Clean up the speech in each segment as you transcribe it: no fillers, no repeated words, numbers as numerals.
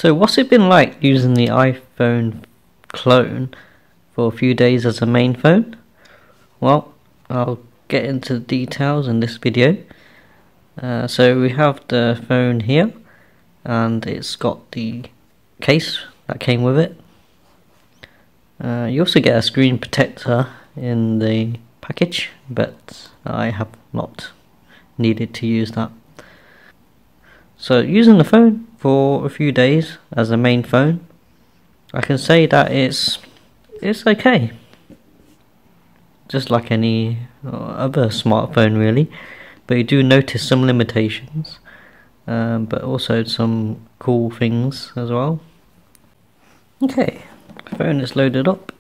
So what's it been like using the iPhone clone for a few days as a main phone? Well, I'll get into the details in this video. So we have the phone here, and it's got the case that came with it. You also get a screen protector in the package, but I have not needed to use that. So using the phone for a few days as a main phone, I can say that it's okay, just like any other smartphone really, but you do notice some limitations, but also some cool things as well. Okay, phone is loaded up.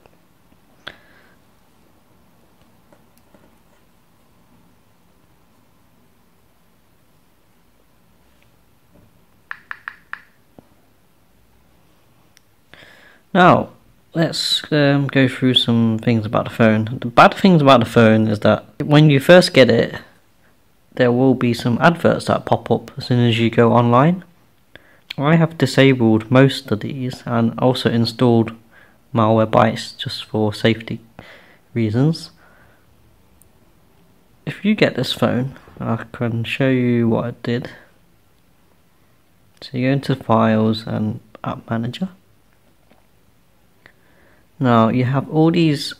Now, let's go through some things about the phone. The bad things about the phone is that when you first get it, there will be some adverts that pop up as soon as you go online. I have disabled most of these and also installed Malwarebytes just for safety reasons. If you get this phone, I can show you what I did. So you go into Files and App Manager. Now you have all these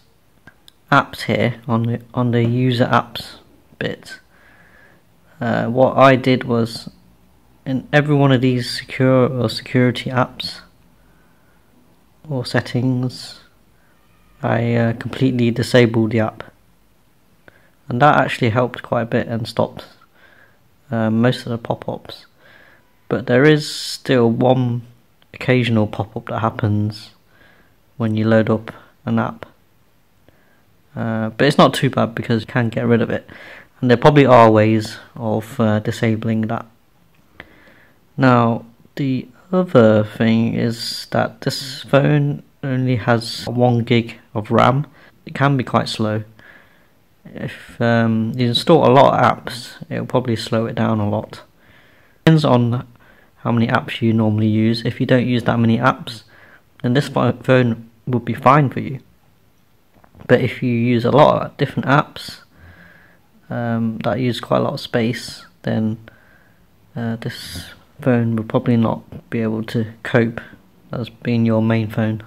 apps here on the user apps bit. What I did was, in every one of these security apps or settings, I completely disabled the app, and that actually helped quite a bit and stopped most of the pop-ups. But there is still one occasional pop-up that happens when you load up an app, but it's not too bad because you can get rid of it, and there probably are ways of disabling that. Now the other thing is that this phone only has 1 gig of RAM. It can be quite slow. If you install a lot of apps, it will probably slow it down a lot. Depends on how many apps you normally use. If you don't use that many apps, then this phone would be fine for you. But if you use a lot of different apps that use quite a lot of space, then this phone will probably not be able to cope as being your main phone.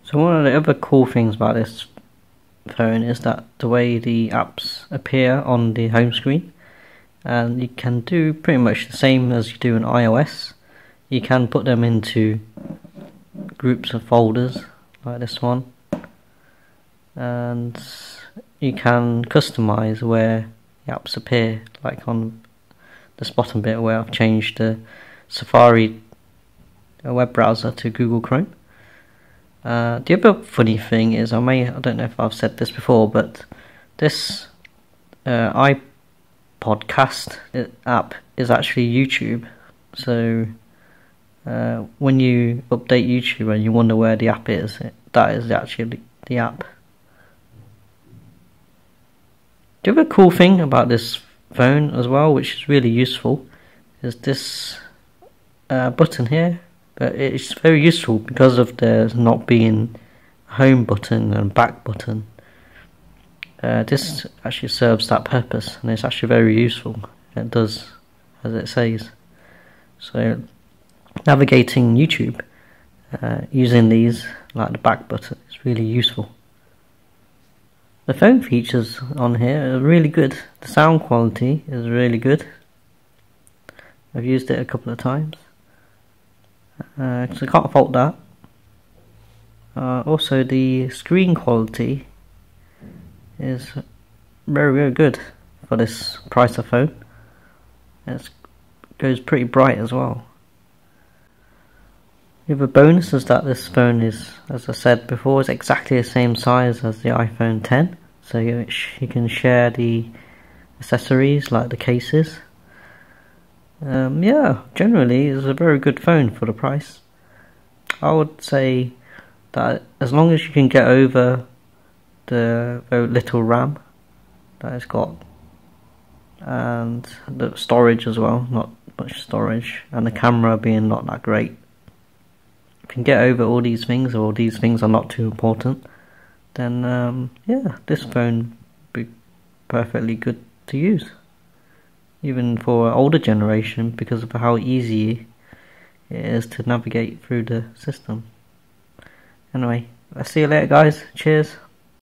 So one of the other cool things about this phone is that the way the apps appear on the home screen, and you can do pretty much the same as you do in iOS. You can put them into groups of folders like this one, and you can customize where the apps appear, like on this bottom bit where I've changed the Safari web browser to Google Chrome. The other funny thing is, I don't know if I've said this before, but this iPodcast app is actually YouTube. So when you update YouTube and you wonder where the app is, that is actually the app. The other cool thing about this phone as well, which is really useful, is this button here. But it's very useful because of there not being a home button and back button. This actually serves that purpose, and it's actually very useful. It does as it says. So navigating YouTube using these, like the back button, is really useful. The phone features on here are really good. The sound quality is really good. I've used it a couple of times, so I can't fault that. Also the screen quality is very, very good for this price of phone. It goes pretty bright as well. The other bonus is that this phone is, as I said before, is exactly the same size as the iPhone X, so you can share the accessories like the cases. Yeah, generally it's a very good phone for the price. I would say that as long as you can get over the very little RAM that it's got, and the storage as well, not much storage, and the camera being not that great. If you can get over all these things, or these things are not too important, then yeah, this phone would be perfectly good to use, even for an older generation, because of how easy it is to navigate through the system. Anyway, I'll see you later guys, cheers.